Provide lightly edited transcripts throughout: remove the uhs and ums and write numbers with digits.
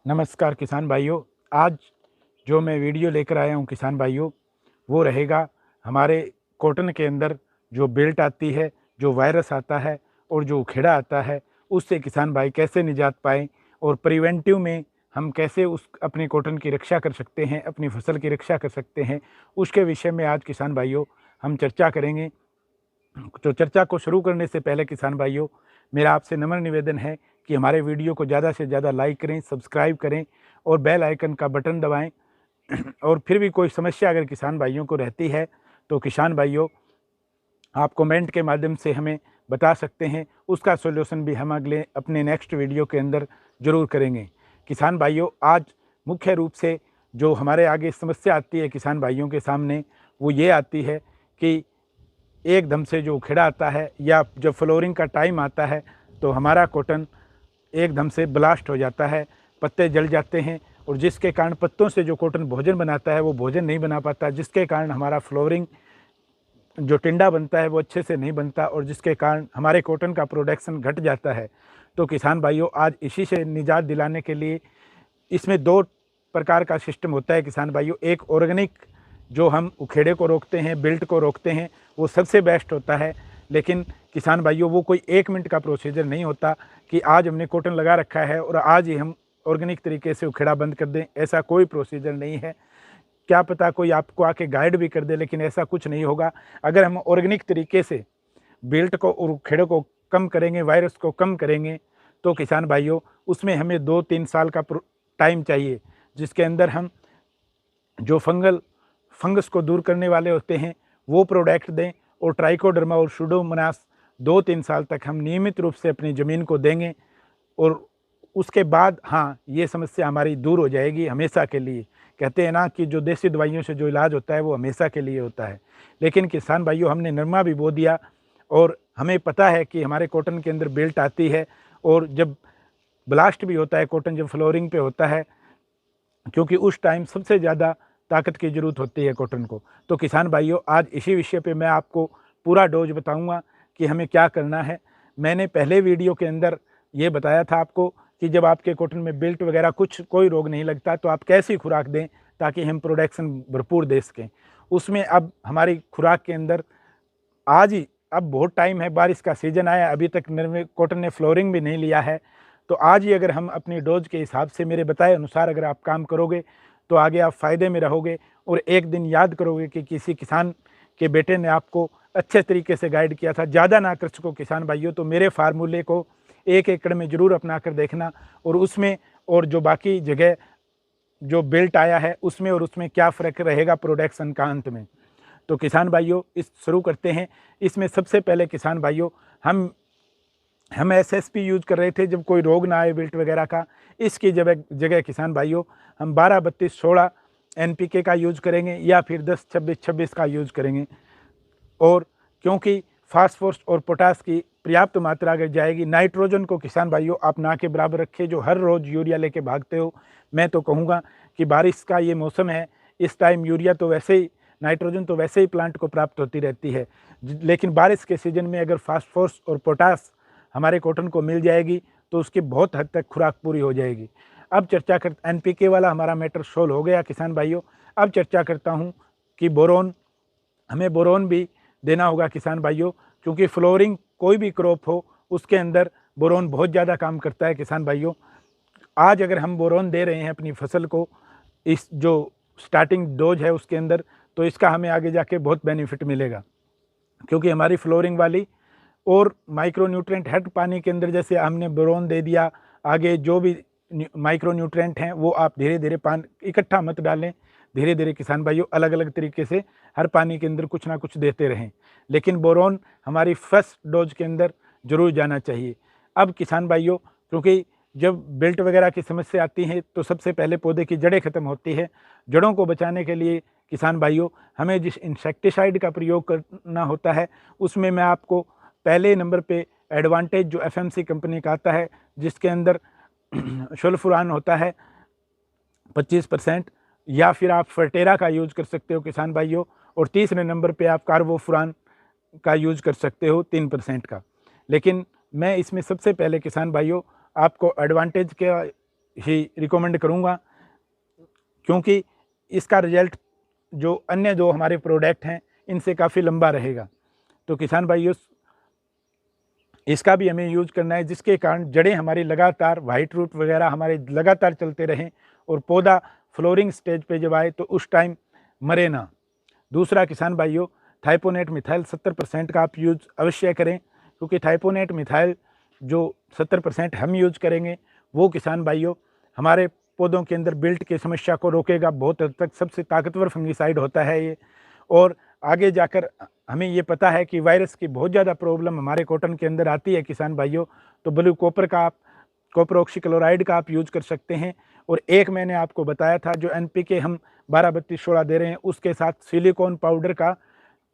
नमस्कार किसान भाइयों। आज जो मैं वीडियो लेकर आया हूँ किसान भाइयों, वो रहेगा हमारे कॉटन के अंदर जो बेल्ट आती है, जो वायरस आता है और जो उखेड़ा आता है, उससे किसान भाई कैसे निजात पाएँ और प्रिवेंटिव में हम कैसे उस अपने कॉटन की रक्षा कर सकते हैं, अपनी फसल की रक्षा कर सकते हैं, उसके विषय में आज किसान भाइयों हम चर्चा करेंगे। तो चर्चा को शुरू करने से पहले किसान भाइयों, मेरा आपसे नम्र निवेदन है कि हमारे वीडियो को ज़्यादा से ज़्यादा लाइक करें, सब्सक्राइब करें और बेल आइकन का बटन दबाएं। और फिर भी कोई समस्या अगर किसान भाइयों को रहती है तो किसान भाइयों आप कमेंट के माध्यम से हमें बता सकते हैं, उसका सॉल्यूशन भी हम अगले अपने नेक्स्ट वीडियो के अंदर ज़रूर करेंगे। किसान भाइयों, आज मुख्य रूप से जो हमारे आगे समस्या आती है किसान भाइयों के सामने, वो ये आती है कि एकदम से जो उखेड़ा आता है या जब फ्लोरिंग का टाइम आता है तो हमारा कॉटन एकदम से ब्लास्ट हो जाता है, पत्ते जल जाते हैं और जिसके कारण पत्तों से जो कॉटन भोजन बनाता है वो भोजन नहीं बना पाता, जिसके कारण हमारा फ्लोरिंग जो टिंडा बनता है वो अच्छे से नहीं बनता और जिसके कारण हमारे कॉटन का प्रोडक्शन घट जाता है। तो किसान भाइयों, आज इसी से निजात दिलाने के लिए इसमें दो प्रकार का सिस्टम होता है किसान भाइयों। एक ऑर्गेनिक जो हम उखेड़े को रोकते हैं, बिल्ट को रोकते हैं, वो सबसे बेस्ट होता है। लेकिन किसान भाइयों, वो कोई 1 मिनट का प्रोसीजर नहीं होता कि आज हमने कॉटन लगा रखा है और आज ही हम ऑर्गेनिक तरीके से उखेड़ा बंद कर दें, ऐसा कोई प्रोसीजर नहीं है। क्या पता कोई आपको आके गाइड भी कर दे, लेकिन ऐसा कुछ नहीं होगा। अगर हम ऑर्गेनिक तरीके से बिल्ट को और उखेड़े को कम करेंगे, वायरस को कम करेंगे, तो किसान भाइयों उसमें हमें 2-3 साल का टाइम चाहिए, जिसके अंदर हम जो फंगस को दूर करने वाले होते हैं वो प्रोडक्ट दें और ट्राइकोडर्मा और सूडोमोनास 2-3 साल तक हम नियमित रूप से अपनी ज़मीन को देंगे और उसके बाद हाँ, ये समस्या हमारी दूर हो जाएगी हमेशा के लिए। कहते हैं ना कि जो देसी दवाइयों से जो इलाज होता है वो हमेशा के लिए होता है। लेकिन किसान भाइयों, हमने नरमा भी बो दिया और हमें पता है कि हमारे कॉटन के अंदर बेल्ट आती है और जब ब्लास्ट भी होता है कॉटन, जब फ्लोरिंग पे होता है, क्योंकि उस टाइम सबसे ज़्यादा ताकत की ज़रूरत होती है कॉटन को। तो किसान भाइयों, आज इसी विषय पे मैं आपको पूरा डोज बताऊंगा कि हमें क्या करना है। मैंने पहले वीडियो के अंदर ये बताया था आपको कि जब आपके कॉटन में बिल्ट वगैरह कोई रोग नहीं लगता तो आप कैसी खुराक दें ताकि हम प्रोडक्शन भरपूर दे सकें। उसमें अब हमारी खुराक के अंदर आज ही, अब बहुत टाइम है, बारिश का सीज़न आया, अभी तक कॉटन ने फ्लोरिंग भी नहीं लिया है, तो आज ही अगर हम अपनी डोज के हिसाब से मेरे बताए अनुसार अगर आप काम करोगे तो आगे आप फ़ायदे में रहोगे और एक दिन याद करोगे कि किसी किसान के बेटे ने आपको अच्छे तरीके से गाइड किया था। ज़्यादा ना कर सको किसान भाइयों तो मेरे फार्मूले को 1 एकड़ में ज़रूर अपना कर देखना और उसमें और जो बाकी जगह जो बेल्ट आया है उसमें और उसमें क्या फ़र्क रहेगा प्रोडक्शन का अंत में। तो किसान भाइयों, इस शुरू करते हैं। इसमें सबसे पहले किसान भाइयों, हम एसएसपी यूज़ कर रहे थे जब कोई रोग ना आए बिल्ट वगैरह का। इसकी जगह किसान भाइयों हम 12-32-16 एनपीके का यूज़ करेंगे या फिर 10-26-26 का यूज़ करेंगे। और क्योंकि फास्फोरस और पोटास की पर्याप्त मात्रा अगर जाएगी, नाइट्रोजन को किसान भाइयों आप ना के बराबर रखें। जो हर रोज़ यूरिया लेके भागते हो, मैं तो कहूँगा कि बारिश का ये मौसम है, इस टाइम यूरिया तो वैसे ही, नाइट्रोजन तो वैसे ही प्लांट को प्राप्त होती रहती है, लेकिन बारिश के सीज़न में अगर फास्फोरस और पोटास हमारे कॉटन को मिल जाएगी तो उसकी बहुत हद तक खुराक पूरी हो जाएगी। अब चर्चा कर एनपीके वाला हमारा मैटर सोल्व हो गया किसान भाइयों। अब चर्चा करता हूँ कि बोरोन, हमें बोरोन भी देना होगा किसान भाइयों, क्योंकि फ्लोरिंग कोई भी क्रॉप हो उसके अंदर बोरोन बहुत ज़्यादा काम करता है किसान भाइयों। आज अगर हम बोरोन दे रहे हैं अपनी फसल को, इस जो स्टार्टिंग डोज है उसके अंदर, तो इसका हमें आगे जाके बहुत बेनिफिट मिलेगा, क्योंकि हमारी फ्लोरिंग वाली और माइक्रो न्यूट्रेंट हर पानी के अंदर जैसे हमने बोरोन दे दिया, आगे जो भी माइक्रो न्यूट्रेंट हैं वो आप धीरे धीरे पानी इकट्ठा मत डालें, धीरे धीरे किसान भाइयों अलग अलग तरीके से हर पानी के अंदर कुछ ना कुछ देते रहें, लेकिन बोरोन हमारी फर्स्ट डोज के अंदर जरूर जाना चाहिए। अब किसान भाइयों, क्योंकि जब बेल्ट वगैरह की समस्या आती है तो सबसे पहले पौधे की जड़ें खत्म होती है। जड़ों को बचाने के लिए किसान भाइयों हमें जिस इंसेक्टिसाइड का प्रयोग करना होता है, उसमें मैं आपको पहले नंबर पे एडवांटेज जो एफएमसी कंपनी का आता है, जिसके अंदर सल्फुरान होता है 25%, या फिर आप फर्टेरा का यूज़ कर सकते हो किसान भाइयों, और तीसरे नंबर पे आप कार्बोफुरान का यूज़ कर सकते हो 3% का। लेकिन मैं इसमें सबसे पहले किसान भाइयों आपको एडवांटेज का ही रिकमेंड करूँगा, क्योंकि इसका रिजल्ट जो अन्य जो हमारे प्रोडक्ट हैं इनसे काफ़ी लंबा रहेगा। तो किसान भाइयों, इसका भी हमें यूज करना है, जिसके कारण जड़ें हमारी लगातार, वाइट रूट वगैरह हमारे लगातार चलते रहें और पौधा फ्लोरिंग स्टेज पे जब आए तो उस टाइम मरे ना। दूसरा किसान भाइयों, थाइपोनेट मिथाइल 70% का आप यूज अवश्य करें, क्योंकि थाइपोनेट मिथाइल जो 70% हम यूज करेंगे वो किसान भाइयों हमारे पौधों के अंदर बिल्ट की समस्या को रोकेगा। बहुत हद तक सबसे ताकतवर फंगिसाइड होता है ये, और आगे जाकर हमें ये पता है कि वायरस की बहुत ज़्यादा प्रॉब्लम हमारे कॉटन के अंदर आती है किसान भाइयों। तो ब्लू कॉपर का आप, कॉपर ऑक्सीक्लोराइड का आप यूज कर सकते हैं। और एक मैंने आपको बताया था जो NPK हम 12-32-16 दे रहे हैं, उसके साथ सिलिकॉन पाउडर का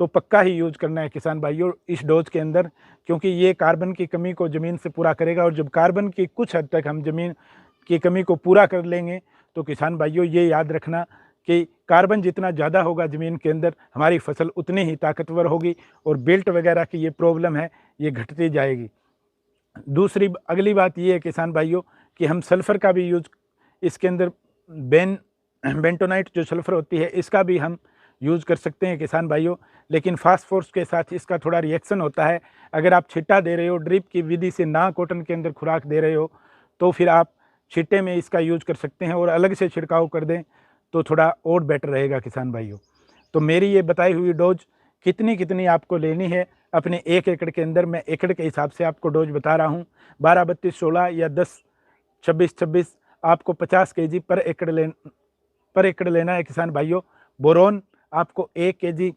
तो पक्का ही यूज करना है किसान भाइयों इस डोज के अंदर, क्योंकि ये कार्बन की कमी को ज़मीन से पूरा करेगा। और जब कार्बन की कुछ हद तक हम ज़मीन की कमी को पूरा कर लेंगे तो किसान भाइयों ये याद रखना कि कार्बन जितना ज़्यादा होगा ज़मीन के अंदर, हमारी फसल उतनी ही ताकतवर होगी और बिल्ट वगैरह की ये प्रॉब्लम है ये घटती जाएगी। दूसरी अगली बात ये है किसान भाइयों कि हम सल्फ़र का भी यूज इसके अंदर, बेंटोनाइट जो सल्फ़र होती है इसका भी हम यूज़ कर सकते हैं किसान भाइयों। लेकिन फास्फोरस के साथ इसका थोड़ा रिएक्शन होता है। अगर आप छिट्टा दे रहे हो, ड्रिप की विधि से ना कॉटन के अंदर खुराक दे रहे हो, तो फिर आप छिट्टे में इसका यूज कर सकते हैं और अलग से छिड़काव कर दें तो थोड़ा और बेटर रहेगा किसान भाइयों। तो मेरी ये बताई हुई डोज कितनी आपको लेनी है अपने 1 एकड़ के अंदर, मैं एकड़ के हिसाब से आपको डोज बता रहा हूँ। 12-32-16 या 10-26-26 आपको 50 kg पर एकड़ लेना है किसान भाइयों। बोरोन आपको 1 kg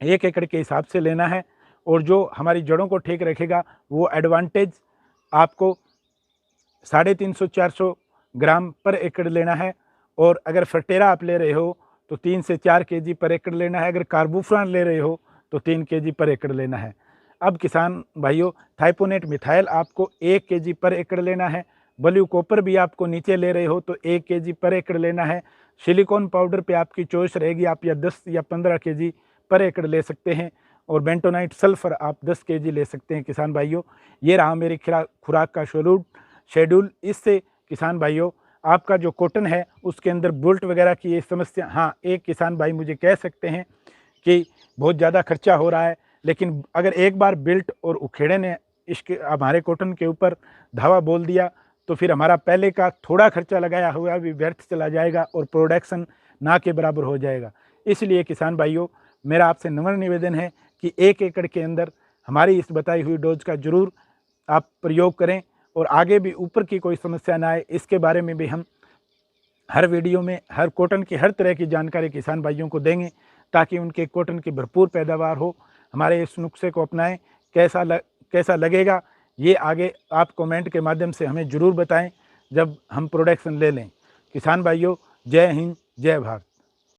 1 एकड़ के हिसाब से लेना है, और जो हमारी जड़ों को ठीक रखेगा वो एडवांटेज आपको 350-400 ग्राम पर एकड़ लेना है। और अगर फर्टेरा आप ले रहे हो तो 3 से 4 kg पर एकड़ लेना है। अगर कार्बोफ्यूरॉन ले रहे हो तो 3 kg पर एकड़ लेना है। अब किसान भाइयों, थाइपोनेट मिथाइल आपको 1 kg पर एकड़ लेना है। ब्लू कॉपर भी आपको नीचे ले रहे हो तो 1 kg पर एकड़ लेना है। सिलिकॉन पाउडर पे आपकी चॉइस रहेगी, आप या 10 या 15 kg पर एकड़ ले सकते हैं। और बेंटोनाइट सल्फर आप 10 kg ले सकते हैं किसान भाइयों। ये रहा मेरी खुराक का शेड्यूल। इससे किसान भाइयों आपका जो कॉटन है उसके अंदर बुल्ट वगैरह की ये समस्या, हाँ एक किसान भाई मुझे कह सकते हैं कि बहुत ज़्यादा खर्चा हो रहा है, लेकिन अगर एक बार बिल्ट और उखेड़े ने इसके हमारे कॉटन के ऊपर धावा बोल दिया तो फिर हमारा पहले का थोड़ा खर्चा लगाया हुआ भी व्यर्थ चला जाएगा और प्रोडक्शन ना के बराबर हो जाएगा। इसलिए किसान भाइयों मेरा आपसे नम्र निवेदन है कि 1 एकड़ के अंदर हमारी इस बताई हुई डोज का ज़रूर आप प्रयोग करें, और आगे भी ऊपर की कोई समस्या ना आए इसके बारे में भी हम हर वीडियो में हर कॉटन की हर तरह की जानकारी किसान भाइयों को देंगे, ताकि उनके कॉटन की भरपूर पैदावार हो। हमारे इस नुस्खे को अपनाएं। कैसा लगेगा ये आगे आप कमेंट के माध्यम से हमें ज़रूर बताएं जब हम प्रोडक्शन ले लें। किसान भाइयों, जय हिंद, जय भारत।